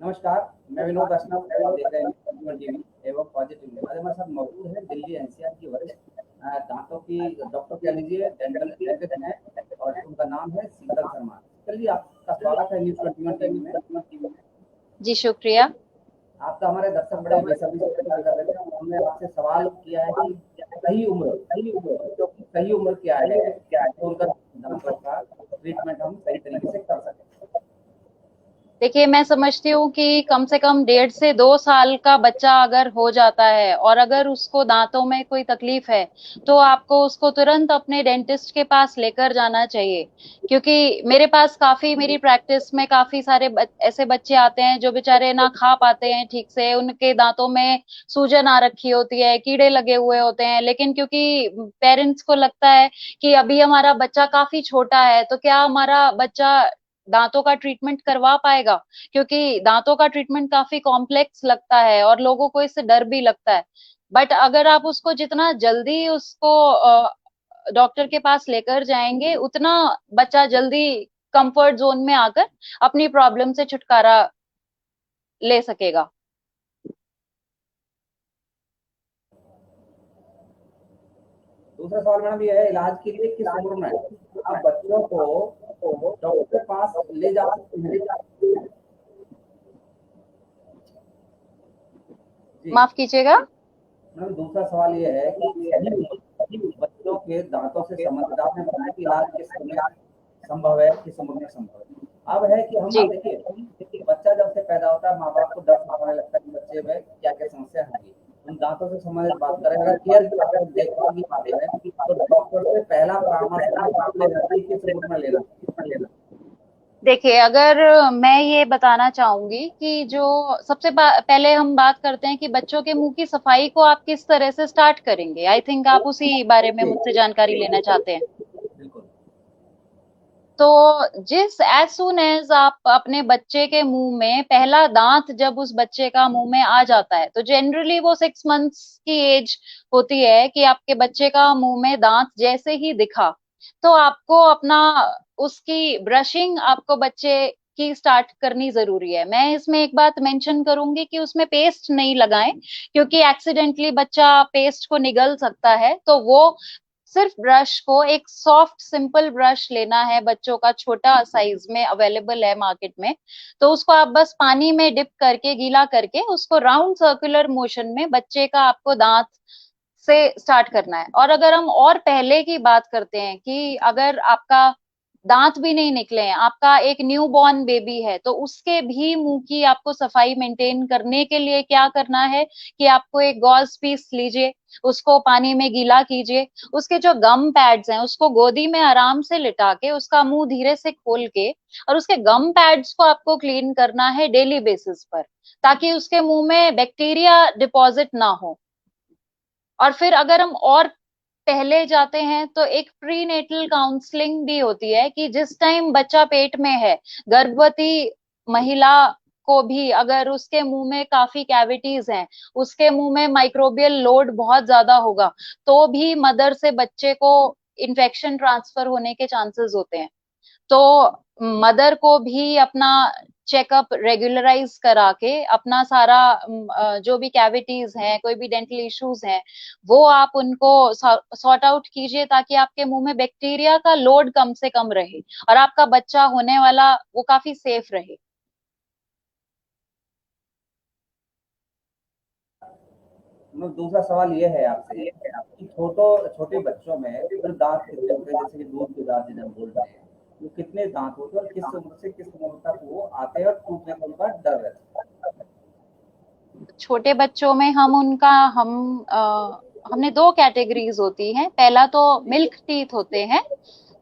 नमस्कार, मैं विनोद अशनव और आप देख रहे हैं न्यूज़ टीवी एवं पॉजिटिव न्यूज़। आज हमारे साथ मौजूद है दिल्ली एनसीआर की वरिष्ठ दांतों की डॉक्टर कह लीजिए, डेंटल एडवोकेट हैं और उनका नाम है शीतल शर्मा। शीतल जी, आपका स्वागत है न्यूज़ 21 टीवी में। जी शुक्रिया। आपका हमारे दर्शक बड़े बेसब्री से इंतजार कर रहे थे। हमने आपसे सवाल किया है कि बच्चों की सही उम्र क्या है, तो उनका दांतों का ट्रीटमेंट हम सही तरीके से कर सकें। देखिए, मैं समझती हूँ कि कम से कम 1.5 से 2 साल का बच्चा अगर हो जाता है और अगर उसको दांतों में कोई तकलीफ है, तो आपको उसको तुरंत अपने डेंटिस्ट के पास लेकर जाना चाहिए। क्योंकि मेरी प्रैक्टिस में काफी सारे ऐसे बच्चे आते हैं जो बेचारे ना खा पाते हैं ठीक से, उनके दांतों में सूजन आ रखी होती है, कीड़े लगे हुए होते हैं, लेकिन क्योंकि पेरेंट्स को लगता है कि अभी हमारा बच्चा काफी छोटा है, तो क्या हमारा बच्चा दांतों का ट्रीटमेंट करवा पाएगा, क्योंकि दांतों का ट्रीटमेंट काफी कॉम्प्लेक्स लगता है और लोगों को इससे डर भी लगता है। बट अगर आप उसको जितना जल्दी उसको डॉक्टर के पास लेकर जाएंगे, उतना बच्चा जल्दी कंफर्ट जोन में आकर अपनी प्रॉब्लम से छुटकारा ले सकेगा। दूसरा सवाल मैडम ये है, इलाज के लिए किस उम्र में आप बच्चों को डॉक्टर के पास ले जा सकते हैं? जी माफ कीजिएगा। मैडम, दूसरा सवाल ये है कि सही उम्र बच्चों के दांतों से संबंधित आपने बताया कि इलाज किस उम्र में संभव है, किस उम्र में संभव है। अब है कि हम जी देखिए, बच्चा जब से पैदा होता है माँ बाप को डर होने लगता है कि बच्चे में क्या क्या समस्या होंगी। हम दांतों से संबंधित बात करें, अगर अगर देखभाल की बात करें, तो डॉक्टर से पहला परामर्श कब लेना चाहिए, किस उम्र में लेना चाहिए? देखिए, अगर मैं ये बताना चाहूंगी कि जो पहले हम बात करते हैं कि बच्चों के मुंह की सफाई को आप किस तरह से स्टार्ट करेंगे। आई थिंक आप उसी बारे में जी मुझसे जानकारी लेना चाहते हैं। बिल्कुल। तो जिस एज सुन एज आप अपने बच्चे के मुंह में पहला दांत जब उस बच्चे का मुंह में आ जाता है, तो जनरली वो 6 मंथ्स की एज होती है कि आपके बच्चे का मुंह में दांत जैसे ही दिखा, तो आपको अपना उसकी ब्रशिंग आपको बच्चे की स्टार्ट करनी जरूरी है। मैं इसमें एक बात मेंशन करूंगी कि उसमें पेस्ट नहीं लगाएं, क्योंकि एक्सीडेंटली बच्चा पेस्ट को निगल सकता है। तो वो सिर्फ ब्रश को एक सॉफ्ट सिंपल ब्रश लेना है, बच्चों का छोटा साइज में अवेलेबल है मार्केट में। तो उसको आप बस पानी में डिप करके गीला करके उसको राउंड सर्कुलर मोशन में बच्चे का आपको दांत से स्टार्ट करना है। और अगर हम और पहले की बात करते हैं कि अगर आपका दांत भी नहीं निकले हैं, आपका एक न्यू बॉर्न बेबी है, तो उसके भी मुंह की आपको सफाई मेंटेन करने के लिए क्या करना है कि आपको एक गॉज पीस लीजिए, उसको पानी में गीला कीजिए, उसके जो गम पैड्स हैं उसको गोदी में आराम से लिटा के उसका मुंह धीरे से खोल के और उसके गम पैड्स को आपको क्लीन करना है डेली बेसिस पर, ताकि उसके मुंह में बैक्टीरिया डिपॉजिट ना हो। और फिर अगर हम और पहले जाते हैं तो एक प्री नेटल काउंसलिंग भी होती है कि जिस टाइम बच्चा पेट में है, गर्भवती महिला को भी अगर उसके मुंह में काफी कैविटीज हैं, उसके मुंह में माइक्रोबियल लोड बहुत ज्यादा होगा, तो भी मदर से बच्चे को इन्फेक्शन ट्रांसफर होने के चांसेस होते हैं। तो मदर को भी अपना चेकअप रेगुलराइज करा के अपना सारा जो भी कैविटीज हैं, कोई भी डेंटल इश्यूज हैं, वो आप उनको सॉर्ट आउट कीजिए, ताकि आपके मुंह में बैक्टीरिया का लोड कम से कम रहे और आपका बच्चा होने वाला वो काफी सेफ रहे। दूसरा सवाल ये है आपसे कि छोटे बच्चों में जो दांत कितने होते हैं, जैसे कि दूध के दांत जिन्हें हम बोल रहे हैं, वो कितने दांत होते हैं और किस उम्र से किस उम्र तक वो आते हैं और टूटने का उनका डर रहता है? छोटे बच्चों में हमने दो कैटेगरीज होती हैं। पहला तो मिल्क टीथ होते हैं,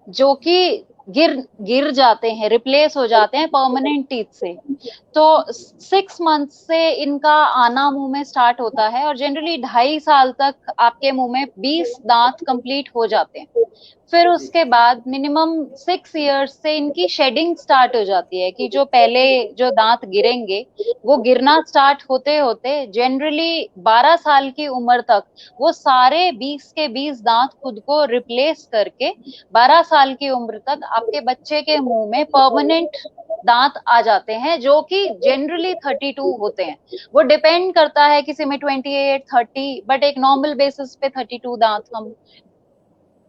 जो कि गिर गिर जाते हैं, रिप्लेस हो जाते हैं परमानेंट टीथ से। तो 6 मंथ से इनका आना मुंह में स्टार्ट होता है और जनरली 2.5 साल तक आपके मुंह में 20 दांत कंप्लीट हो जाते हैं। फिर जी उसके बाद मिनिमम 6 इयर्स से इनकी शेडिंग स्टार्ट हो जाती है कि जो पहले जो दांत गिरेंगे, वो गिरना स्टार्ट होते होते जनरली 12 साल की उम्र तक वो सारे 20 के 20 दांत खुद को रिप्लेस करके 12 साल की उम्र तक आपके बच्चे के मुंह में परमानेंट दांत आ जाते हैं, जो कि जनरली 32 होते हैं। वो डिपेंड करता है किसी में 28, 30, बट एक नॉर्मल बेसिस पे 32 दांत हम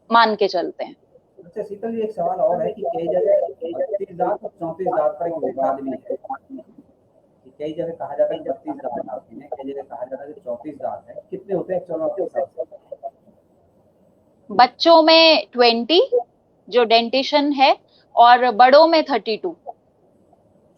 मान के चलते हैं। अच्छा शीतल जी, एक सवाल और है कि कई जगह 32 दांत और 34 दांत पर एक विवाद भी है कि कई जगह कहा जाता है कि 32 दांत आते हैं, कई जगह कहा जाता है कि 34 दांत है। कितने होते हैं एक्चुअल आपके हिसाब से? बच्चों में 20 जो डेंटिशन है, और बड़ों में 32।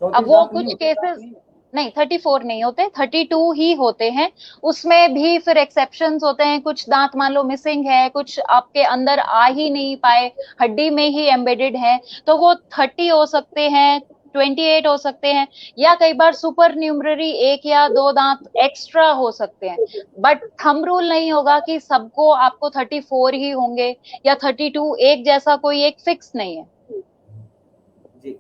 अब 34 वो दांत नहीं कुछ होते? केसेस, नहीं 34 नहीं होते, 32 ही होते हैं। उसमें भी फिर एक्सेप्शंस होते हैं, कुछ दांत मान लो मिसिंग है, कुछ आपके अंदर आ ही नहीं पाए, हड्डी में ही एम्बेडेड है, तो वो 30 हो सकते हैं, 28 हो सकते हैं, या कई बार सुपर न्यूमररी एक या दो दांत एक्स्ट्रा हो सकते हैं। बट थंब रूल नहीं होगा कि सबको आपको 34 ही होंगे या 32, एक जैसा कोई एक फिक्स नहीं है। जी।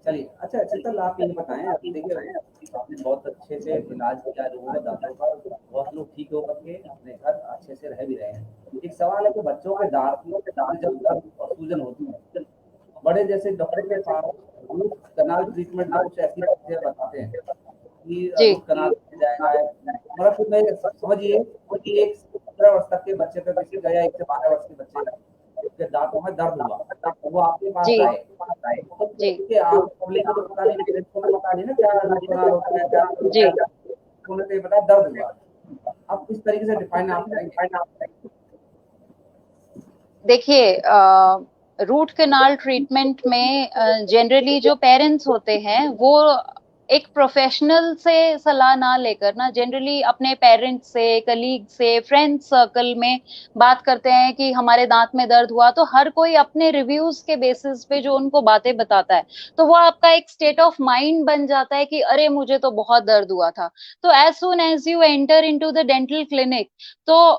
चलिए, अच्छा शीतल आप ये बताएं, आप देखिए आपने बहुत अच्छे से इलाज किया लोगों का दांतों का, बहुत लोग ठीक होकर के अपने घर अच्छे से रह भी रहे हैं। एक सवाल है कि बच्चों के दांत में जब दर्द और सूजन होती है, बड़े जैसे डॉक्टर के पास रूट कनाल ट्रीटमेंट में कुछ ऐसी चीजें बताते हैं कि जी रूट कनाल किया जाएगा, मतलब फिर मैं समझिए कि एक 17 वर्ष तक के बच्चे का, किसी का, या 1 से 12 वर्ष के बच्चे के दांतों में दर्द हुआ, तो वो आपके पास जी आए, तो जी देखिए आप पब्लिक को तो पता नहीं, पेरेंट्स को तो पता नहीं ना क्या रूट कनाल होता है, क्या जी। होता है, उन्हें तो ये पता है दर्द हुआ। आप किस तरीके से डिफाइन आप करेंगे? देखिए, रूट कैनाल ट्रीटमेंट में जनरली जो पेरेंट्स होते हैं वो एक प्रोफेशनल से सलाह ना लेकर ना, जनरली अपने पेरेंट्स से, कलीग से, फ्रेंड सर्कल में बात करते हैं कि हमारे दांत में दर्द हुआ, तो हर कोई अपने रिव्यूज के बेसिस पे जो उनको बातें बताता है, तो वो आपका एक स्टेट ऑफ माइंड बन जाता है कि अरे मुझे तो बहुत दर्द हुआ था। तो as soon as you enter into the dental clinic, तो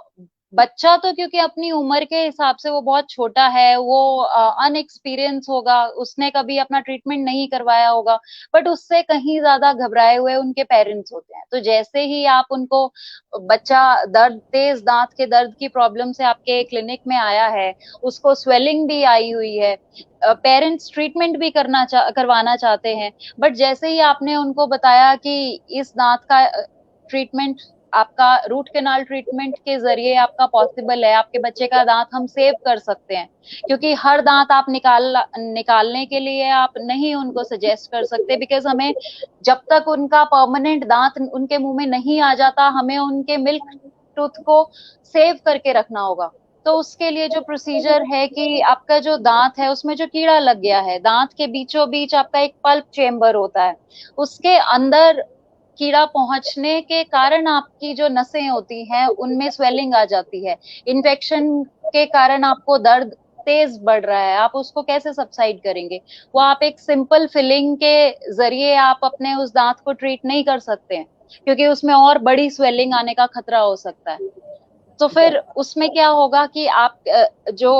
बच्चा तो क्योंकि अपनी उम्र के हिसाब से वो बहुत छोटा है, वो अनएक्सपीरियंस होगा, उसने कभी अपना ट्रीटमेंट नहीं करवाया होगा, बट उससे कहीं ज्यादा घबराए हुए उनके पेरेंट्स होते हैं। तो जैसे ही आप उनको, बच्चा दर्द, तेज दांत के दर्द की प्रॉब्लम से आपके क्लिनिक में आया है, उसको स्वेलिंग भी आई हुई है, पेरेंट्स ट्रीटमेंट भी करवाना चाहते हैं, बट जैसे ही आपने उनको बताया कि इस दांत का ट्रीटमेंट आपका रूट कैनाल ट्रीटमेंट के जरिए आपका पॉसिबल है, आपके बच्चे का दांत हम सेव कर सकते हैं, क्योंकि हर दांत आप निकालने के लिए आप नहीं उनको सजेस्ट कर सकते, बिकॉज हमें जब तक उनका परमानेंट दांत उनके मुंह में नहीं आ जाता, हमें उनके मिल्क टूथ को सेव करके रखना होगा। तो उसके लिए जो प्रोसीजर है कि आपका जो दांत है उसमें जो कीड़ा लग गया है, दांत के बीचों बीच आपका एक पल्प चेम्बर होता है, उसके अंदर कीड़ा पहुंचने के कारण आपकी जो नसें होती हैं उनमें स्वेलिंग आ जाती है, इन्फेक्शन के कारण आपको दर्द तेज बढ़ रहा है, आप उसको कैसे सबसाइड करेंगे? वो आप एक सिंपल फिलिंग के जरिए आप अपने उस दांत को ट्रीट नहीं कर सकते हैं, क्योंकि उसमें और बड़ी स्वेलिंग आने का खतरा हो सकता है। तो अच्छा, फिर उसमें क्या होगा कि आप जो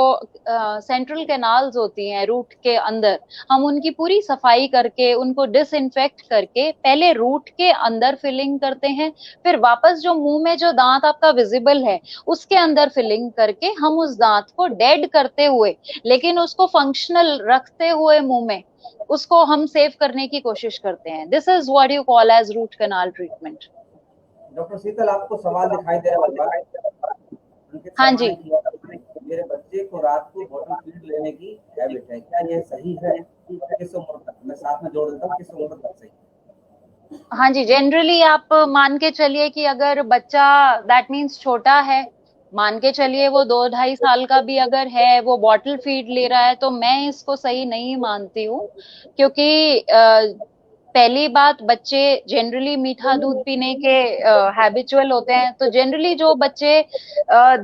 सेंट्रल कैनाल्स होती हैं रूट के अंदर, हम उनकी पूरी सफाई करके उनको डिसइंफेक्ट करके पहले रूट के अंदर फिलिंग करते हैं, फिर वापस जो मुंह में जो दांत आपका विजिबल है उसके अंदर फिलिंग करके हम उस दांत को डेड करते हुए, लेकिन उसको फंक्शनल रखते हुए मुंह में, उसको हम सेव करने की कोशिश करते हैं। This is what you call as root canal treatment. Doctor Sheetal आपको सवाल दिखाई दे रहा होगा, अंकित हाँ शर्मा जी। ने किया था कि मेरे बच्चे को रात को बॉटल फीड लेने की हैबिट है, क्या यह सही है? किस उम्र तक? मैं साथ में जोड़ देता हूँ, किस उम्र तक सही? हाँ जी, जनरली आप मान के चलिए कि अगर बच्चा, दैट मीन्स छोटा है, मान के चलिए वो 2 ढाई साल का भी अगर है, वो बॉटल फीड ले रहा है, तो मैं इसको सही नहीं मानती हूँ। क्योंकि पहली बात, बच्चे जनरली मीठा दूध पीने के हैबिचुअल होते हैं, तो जनरली जो बच्चे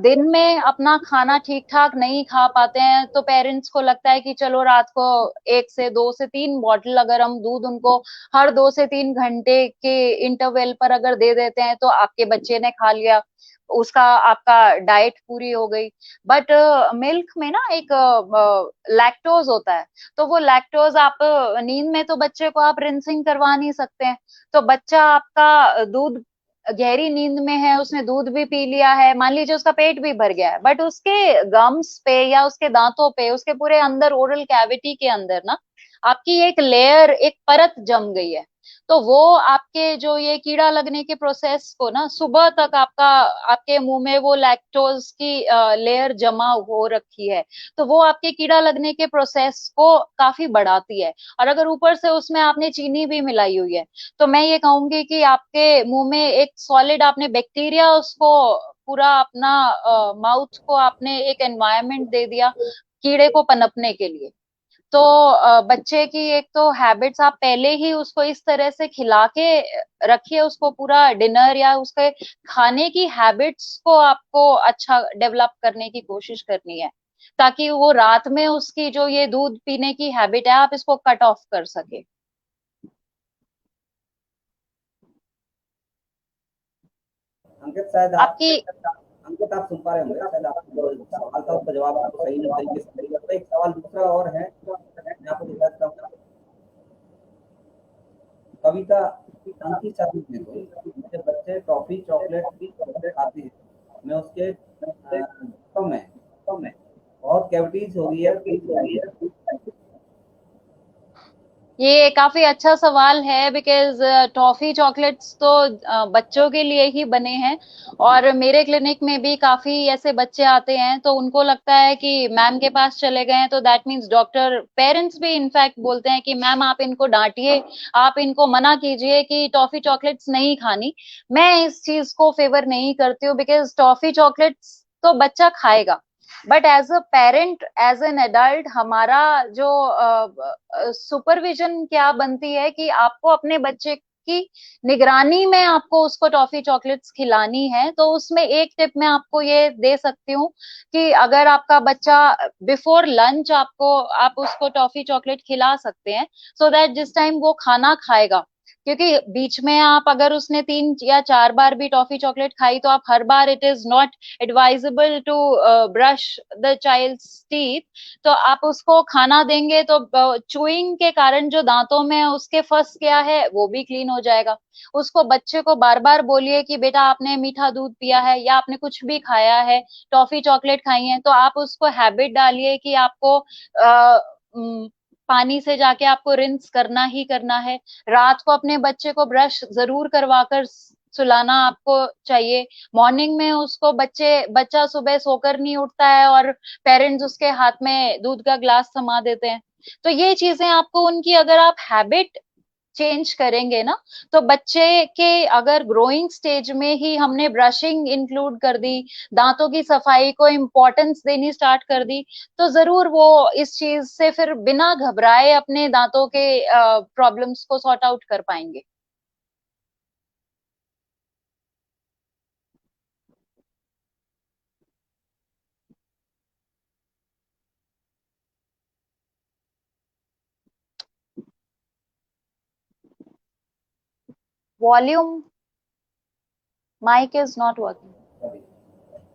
दिन में अपना खाना ठीक ठाक नहीं खा पाते हैं, तो पेरेंट्स को लगता है कि चलो रात को 1 से 2 से 3 बॉटल अगर हम दूध उनको हर 2 से 3 घंटे के इंटरवल पर अगर दे देते हैं, तो आपके बच्चे ने खा लिया, उसका आपका डाइट पूरी हो गई। बट मिल्क में ना एक लैक्टोज होता है, तो वो लैक्टोज आप नींद में, तो बच्चे को आप रिंसिंग करवा नहीं सकते हैं। तो बच्चा आपका दूध, गहरी नींद में है, उसने दूध भी पी लिया है, मान लीजिए उसका पेट भी भर गया है, बट उसके गम्स पे या उसके दांतों पे, उसके पूरे अंदर ओरल कैविटी के अंदर ना आपकी एक लेयर, एक परत जम गई है। तो वो आपके जो ये कीड़ा लगने के प्रोसेस को ना, सुबह तक आपका आपके मुंह में वो लैक्टोज की लेयर जमा हो रखी है, तो वो आपके कीड़ा लगने के प्रोसेस को काफी बढ़ाती है। और अगर ऊपर से उसमें आपने चीनी भी मिलाई हुई है, तो मैं ये कहूंगी कि आपके मुंह में एक सॉलिड आपने बैक्टीरिया उसको पूरा अपना माउथ को आपने एक एनवायरनमेंट दे दिया कीड़े को पनपने के लिए। तो बच्चे की एक तो हैबिट्स आप पहले ही उसको इस तरह से खिला के रखिए, उसको पूरा डिनर या उसके खाने की हैबिट्स को आपको अच्छा डेवलप करने की कोशिश करनी है, ताकि वो रात में उसकी जो ये दूध पीने की हैबिट है, आप इसको कट ऑफ कर सके। अंकित शायद आपकी अंकित आप सुन पा रहे होंगे, शायद आपको जो सवाल था उसका जवाब आपको सही तरीके से मिल गया। तो एक सवाल दूसरा और है, मैं आपको दिखा देता हूँ। कविता अंकी शर्मा ने कोई, मेरे बच्चे टॉफी चॉकलेट खाते हैं, मैं उसके दांतों में बहुत कैविटीज हो गई है। ये काफी अच्छा सवाल है, बिकॉज टॉफी चॉकलेट्स तो बच्चों के लिए ही बने हैं। और मेरे क्लिनिक में भी काफी ऐसे बच्चे आते हैं, तो उनको लगता है कि मैम के पास चले गए हैं तो दैट मीन्स डॉक्टर, पेरेंट्स भी इनफैक्ट बोलते हैं कि मैम आप इनको डांटिए, आप इनको मना कीजिए कि टॉफी चॉकलेट्स नहीं खानी। मैं इस चीज को फेवर नहीं करती हूँ, बिकॉज टॉफी चॉकलेट्स तो बच्चा खाएगा, but as a parent, as an adult, हमारा जो सुपरविजन क्या बनती है कि आपको अपने बच्चे की निगरानी में आपको उसको टॉफी चॉकलेट्स खिलानी है। तो उसमें एक टिप मैं आपको ये दे सकती हूँ कि अगर आपका बच्चा बिफोर लंच आपको आप उसको टॉफी चॉकलेट खिला सकते हैं, सो दैट जिस टाइम वो खाना खाएगा, क्योंकि बीच में आप अगर उसने 3 या 4 बार भी टॉफी चॉकलेट खाई, तो आप हर बार, it is not advisable to brush the child's teeth. तो आप उसको खाना देंगे तो चूइंग के कारण जो दांतों में उसके फंस गया है वो भी क्लीन हो जाएगा। उसको बच्चे को बार बार बोलिए कि बेटा आपने मीठा दूध पिया है या आपने कुछ भी खाया है, टॉफी चॉकलेट खाई है, तो आप उसको हैबिट डालिए कि आपको पानी से जाके आपको रिंस करना ही करना है। रात को अपने बच्चे को ब्रश जरूर करवाकर सुलाना आपको चाहिए। मॉर्निंग में उसको बच्चा सुबह सोकर नहीं उठता है और पेरेंट्स उसके हाथ में दूध का ग्लास थमा देते हैं। तो ये चीजें आपको उनकी, अगर आप हैबिट चेंज करेंगे ना, तो बच्चे के अगर ग्रोइंग स्टेज में ही हमने ब्रशिंग इंक्लूड कर दी, दांतों की सफाई को इम्पोर्टेंस देनी स्टार्ट कर दी, तो जरूर वो इस चीज से फिर बिना घबराए अपने दांतों के प्रॉब्लम्स को सॉर्ट आउट कर पाएंगे। Volume, mic is not working.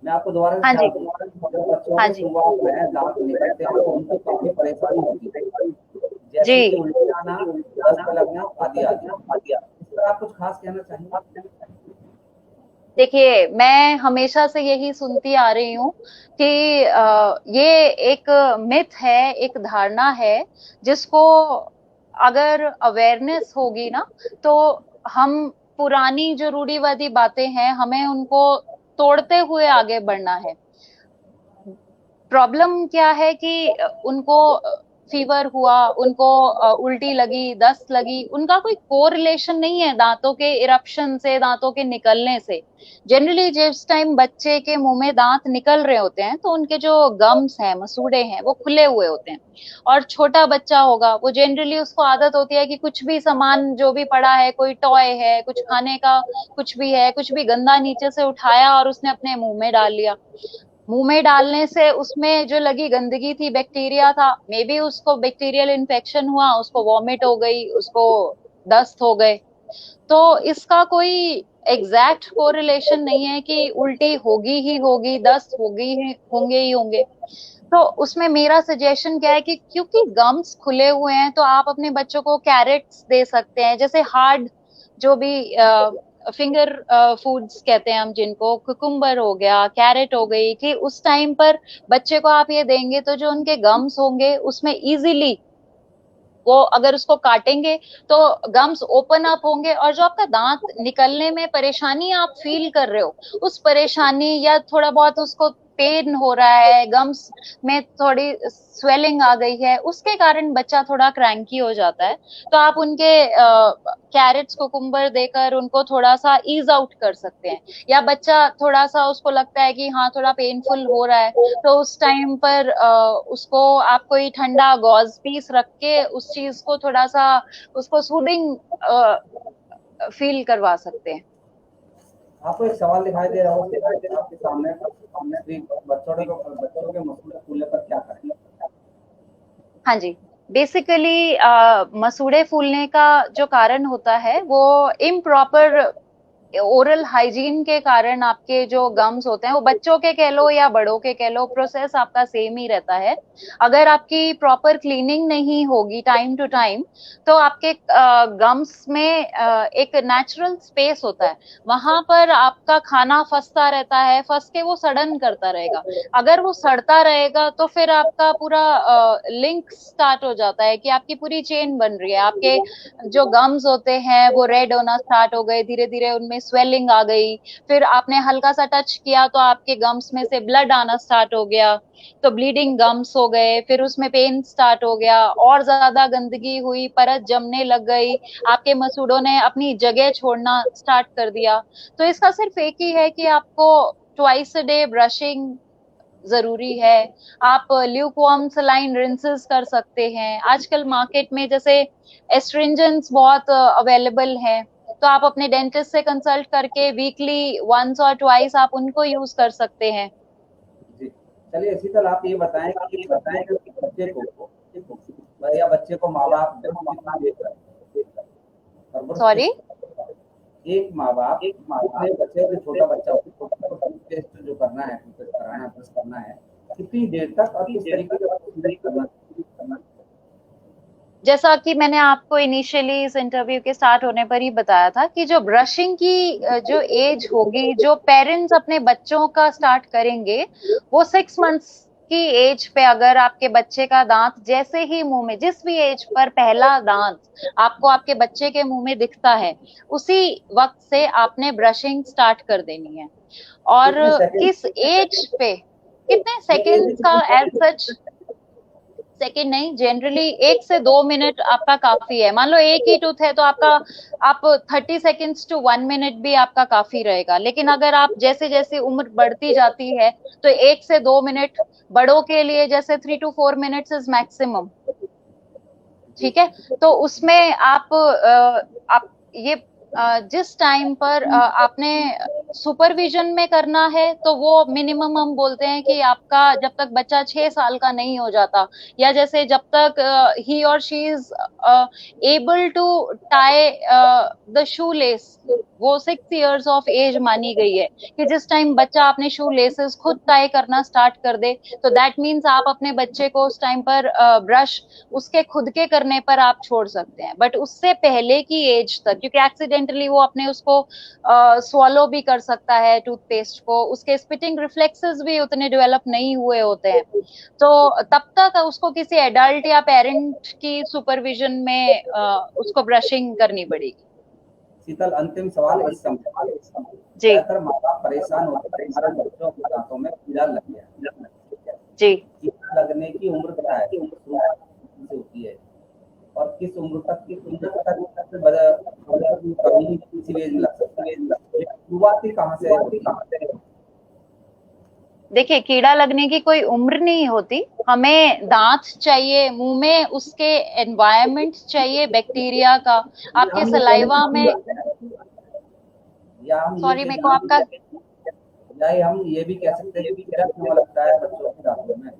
मैं आपको दोबारा से हाँ जी। ख्याल दूंगा, जब बच्चों हाँ के जी। शुरुआत में दांत निकलते हैं तो उनको काफी परेशानी होती है, जी, जैसे कि उल्टी आना, दस्त लगना आदि आदि। इस पर आप कुछ खास कहना चाहेंगे? देखिए मैं हमेशा से यही सुनती आ रही हूँ कि ये एक मिथ है, एक धारणा है, जिसको अगर अवेयरनेस होगी ना, तो हम पुरानी जो रूढ़िवादी बातें हैं हमें उनको तोड़ते हुए आगे बढ़ना है। प्रॉब्लम क्या है कि उनको फीवर हुआ, उनको उल्टी लगी, दस्त लगी, उनका कोई कोरिलेशन नहीं है दांतों के इरप्शन से, दांतों के निकलने से। जनरली जिस टाइम बच्चे के मुंह में दांत निकल रहे होते हैं, तो उनके जो गम्स हैं, मसूड़े हैं, वो खुले हुए होते हैं। और छोटा बच्चा होगा, वो जनरली उसको आदत होती है कि कुछ भी सामान जो भी पड़ा है, कोई टॉय है, कुछ खाने का कुछ भी है, कुछ भी गंदा नीचे से उठाया और उसने अपने मुंह में डाल लिया। मुंह में डालने से उसमें जो लगी गंदगी थी, बैक्टीरिया था, मे बी उसको बैक्टीरियल इन्फेक्शन हुआ, उसको वॉमिट हो गई, उसको दस्त हो गए। तो इसका कोई एग्जैक्ट कोरिलेशन नहीं है कि उल्टी होगी ही होगी, दस्त होगी ही होंगे ही होंगे। तो उसमें मेरा सजेशन क्या है कि क्योंकि गम्स खुले हुए हैं, तो आप अपने बच्चों को कैरेट्स दे सकते हैं, जैसे हार्ड जो भी फिंगर फूड्स कहते हैं हम जिनको, कुकुम्बर हो गया, कैरेट हो गई, कि उस टाइम पर बच्चे को आप ये देंगे तो जो उनके गम्स होंगे उसमें इजीली वो अगर उसको काटेंगे तो गम्स ओपन अप होंगे, और जो आपका दांत निकलने में परेशानी आप फील कर रहे हो, उस परेशानी या थोड़ा बहुत उसको पेन हो रहा है, गम्स में थोड़ी स्वेलिंग आ गई है, उसके कारण बच्चा थोड़ा क्रैंकी हो जाता है। तो आप उनके कैरेट्स कुकुम्बर देकर उनको थोड़ा सा ईज आउट कर सकते हैं। या बच्चा थोड़ा सा उसको लगता है कि हाँ थोड़ा पेनफुल हो रहा है, तो उस टाइम पर उसको आप कोई ठंडा गॉज पीस रख के उस चीज को थोड़ा सा उसको सूदिंग फील करवा सकते हैं। आपको एक सवाल दिखाई दे रहा हो आपके सामने सामने भी बच्चों के मसूड़े फूलने पर क्या करें? हाँ जी, बेसिकली मसूड़े फूलने का जो कारण होता है वो इम्प्रॉपर ओरल हाइजीन के कारण आपके जो गम्स होते हैं, वो बच्चों के कह लो या बड़ों के कह लो, प्रोसेस आपका सेम ही रहता है। अगर आपकी प्रॉपर क्लीनिंग नहीं होगी टाइम टू टाइम, तो आपके गम्स में एक नेचुरल स्पेस होता है, वहां पर आपका खाना फंसता रहता है, फंस के वो सड़न करता रहेगा। अगर वो सड़ता रहेगा तो फिर आपका पूरा लिंक स्टार्ट हो जाता है कि आपकी पूरी चेन बन रही है, आपके जो गम्स होते हैं वो रेड होना स्टार्ट हो गए, धीरे धीरे उनमें स्वेलिंग आ गई, फिर आपने हल्का सा टच किया तो आपके गम्स में से ब्लड आना स्टार्ट हो गया, तो ब्लीडिंग गम्स हो गए, फिर उसमें पेन स्टार्ट हो गया, और ज्यादा गंदगी हुई, परत जमने लग गई, आपके मसूड़ों ने अपनी जगह छोड़ना स्टार्ट कर दिया। तो इसका सिर्फ एक ही है कि आपको ट्वाइस अ डे ब्रशिंग जरूरी है। आप ल्यूकवार्म सलाइन रिंसेस कर सकते हैं। आजकल मार्केट में जैसे एस्ट्रिंजेंट्स बहुत अवेलेबल हैं, तो आप अपने डेंटिस्ट से कंसल्ट करके वीकली वंस और ट्वाइस आप उनको यूज कर सकते हैं। जी, चलिए शीतल आप ये बताएं कि बच्चे को माँ बाप कितना देता है और सॉरी। एक माँ बाप अपने बच्चे को, छोटा बच्चा टेस्ट जो करना है, टेस्ट कराना है, ब्रश करना है, कितनी देर तक और किस तरीके से करना? जैसा कि मैंने आपको इनिशियली इस इंटरव्यू के स्टार्ट होने पर ही बताया था कि जो ब्रशिंग की जो एज होगी, जो पेरेंट्स अपने बच्चों का स्टार्ट करेंगे, वो 6 मंथ्स की एज पे अगर आपके बच्चे का दांत जैसे ही मुंह में, जिस भी एज पर पहला दांत आपको आपके बच्चे के मुंह में दिखता है, उसी वक्त से आपने ब्रशिंग स्टार्ट कर देनी है। और कितने सेकंड किस एज पे, कितने ये सेकेंड एज का कितने एज सच, सेकेंड नहीं, जनरली 1 से 2 मिनट आपका काफी है। मान लो एक ही टूथ है तो आपका, आप 30 सेकेंड्स टू 1 मिनट भी आपका काफी रहेगा। लेकिन अगर आप जैसे जैसे उम्र बढ़ती जाती है तो 1 से 2 मिनट, बड़ों के लिए जैसे 3 to 4 मिनट्स इज मैक्सिमम। जी ठीक है, तो उसमें आप ये जिस टाइम पर आपने सुपरविजन में करना है, तो वो मिनिमम हम बोलते हैं कि आपका जब तक बच्चा 6 साल का नहीं हो जाता, या जैसे जब तक ही और she is able to tie the shoelace, वो 6 इयर्स ऑफ एज मानी गई है कि जिस टाइम बच्चा अपने शू लेसेस खुद टाई करना स्टार्ट कर दे, तो दैट मीन्स आप अपने बच्चे को उस टाइम पर ब्रश उसके खुद के करने पर आप छोड़ सकते हैं। बट उससे पहले की एज तक, क्योंकि एक्सीडेंटली वो अपने उसको स्वॉलो भी कर सकता है टूथपेस्ट को, उसके स्पिटिंग रिफ्लेक्सेस भी उतने डेवलप नहीं हुए होते हैं, तो तब तक उसको किसी एडल्ट या पेरेंट की सुपरविजन में उसको ब्रशिंग करनी पड़ेगी। शीतल, अंतिम सवाल इस समय जी ज्यादातर माँ बाप परेशान होते हैं, हमारे बच्चों के दांतों में कीड़ा लग गया। जी। कीड़ा लगने की उम्र क्या है, से होती है और किस उम्र तक, सबसे बड़ा कभी किसी एज में लग सकता है, शुरुआती कहाँ से होती है? देखिए, कीड़ा लगने की कोई उम्र नहीं होती, हमें दांत चाहिए मुंह में, उसके एनवायरनमेंट चाहिए बैक्टीरिया का, या आपके हम ये सलाइवा में। या हम ये सॉरी, कह मेरे को आपका, या हम ये भी कह सकते हैं कि कीड़ा क्यों लगता है बच्चों के दांतों में?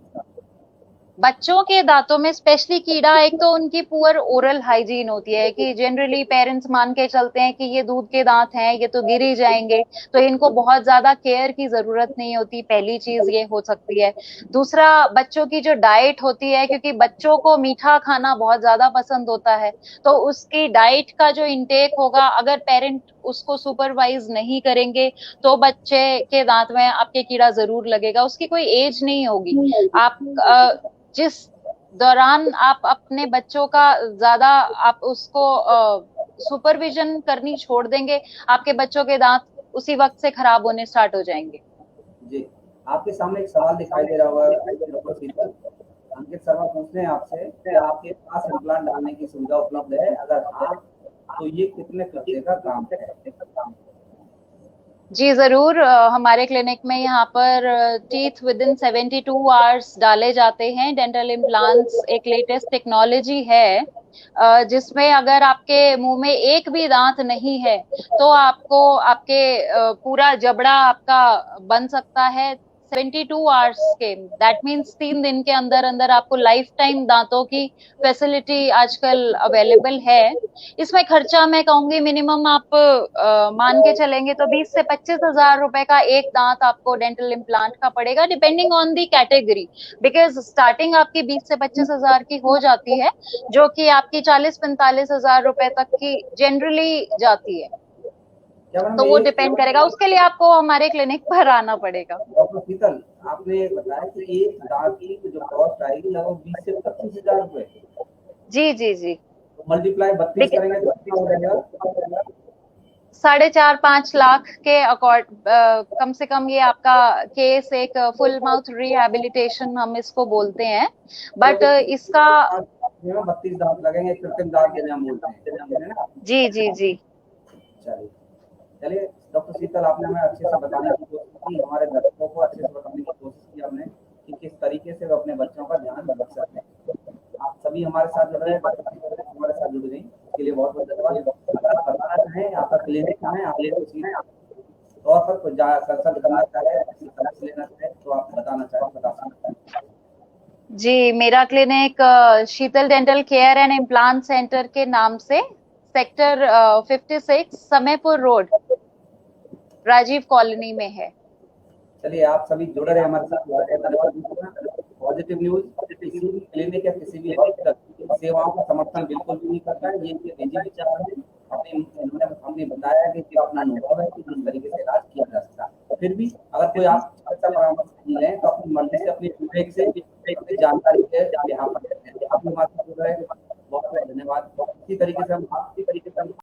बच्चों के दांतों में स्पेशली कीड़ा, एक तो उनकी पुअर ओरल हाइजीन होती है कि जनरली पेरेंट्स मान के चलते हैं कि ये दूध के दांत हैं, ये तो गिर ही जाएंगे, तो इनको बहुत ज्यादा केयर की जरूरत नहीं होती, पहली चीज ये हो सकती है। दूसरा, बच्चों की जो डाइट होती है, क्योंकि बच्चों को मीठा खाना बहुत ज्यादा पसंद होता है, तो उसकी डाइट का जो इंटेक होगा, अगर पेरेंट उसको सुपरवाइज नहीं करेंगे, तो बच्चे के दांत में आपके कीड़ा जरूर लगेगा। उसकी कोई एज नहीं होगी। आप जिस दौरान आप अपने बच्चों का ज्यादा आप उसको सुपरविजन करनी छोड़ देंगे, आपके बच्चों के दांत उसी वक्त से खराब होने स्टार्ट हो जाएंगे। जी, आपके सामने एक सवाल दिखाई दे रहा होगा डॉक्टर शीतल। अंकित शर्मा पूछ रहे हैं आपसे कि आपके पास इम्प्लांट डालने की सुविधा उपलब्ध है? अगर हाँ, तो ये कितने खर्चे का काम है? जी जरूर, हमारे क्लिनिक में यहाँ पर टीथ विद इन 72 आवर्स डाले जाते हैं। डेंटल इम्प्लांट्स एक लेटेस्ट टेक्नोलॉजी है, जिसमें अगर आपके मुंह में एक भी दांत नहीं है तो आपको आपके पूरा जबड़ा आपका बन सकता है 72 आवर्स के। दैट मीन्स 3 दिन के अंदर अंदर आपको लाइफ टाइम दांतों की फैसिलिटी आजकल अवेलेबल है। इसमें खर्चा मैं कहूंगी मिनिमम आप मान के चलेंगे तो 20 से 25 हजार रुपए का एक दांत आपको डेंटल इम्प्लांट का पड़ेगा, depending on the category. Because starting आपकी 20 से 25 हजार की हो जाती है, जो कि आपकी 40-45 हजार रुपए तक की जनरली जाती है। क्या मैडम तो वो एक डिपेंड करेगा, उसके लिए आपको हमारे क्लिनिक पर आना पड़ेगा। डॉक्टर शीतल, आपने बताया कि एक दांत की जो कॉस्ट आएगी लगभग 20 से 25 हजार रुपए। जी जी जी। मल्टीप्लाई 32 देखिए, करेंगे तो कितना हो जाएगा? 4.5-5 लाख के अकॉर्ड कम से कम ये आपका केस एक फुल माउथ रिहैबिलिटेशन हम इसको बोलते हैं। बट इसका 32 दांत लगेंगे, कृत्रिम दांत जिन्हें हम बोलते हैं, है ना? जी जी जी। चलिए, चलिए डॉक्टर शीतल, आपने हमें अच्छे से बताने की कोशिश की, हमारे दर्शकों को अच्छे से बताने की कोशिश की आपने कि किस तरीके से वो अपने बच्चों का ध्यान रख सकते हैं। आप सभी हमारे साथ जुड़ रहे हैं, डॉक्टर शीतल हमारे साथ जुड़ गई, इसके लिए बहुत बहुत धन्यवाद। अगर आप बताना चाहें, आपका क्लिनिक कहाँ है, आप ले उसी तौर पर कुछ कंसल्ट करना चाहें, समझ लेना चाहें तो आप बताना चाहें, बता सकते हैं। जी, मेरा clinic Sheetal dental care and implant centre के नाम से sector 56 Samaypur road, Rajiv colony में है। चलिए, आप सभी जुड़ रहे हैं हमारे साथ, बहुत बहुत धन्यवाद। पॉजिटिव न्यूज किसी भी क्लिनिक या किसी भी हॉस्पिटल सेवाओं का समर्थन बिल्कुल भी नहीं करता है, ये इनके निजी विचार है। इन्होंने हमने बताया कि क्या अपना अनुभव है कि किस तरीके से इलाज किया जा सकता है। फिर भी अगर कोई आप अच्छा परामर्श नहीं लें तो अपनी मर्जी से, अपनी विवेक से, अपनी जानकारी के यहाँ पर आप हमारे साथ जुड़ रहे हैं, बहुत बहुत धन्यवाद। इसी तरीके से हम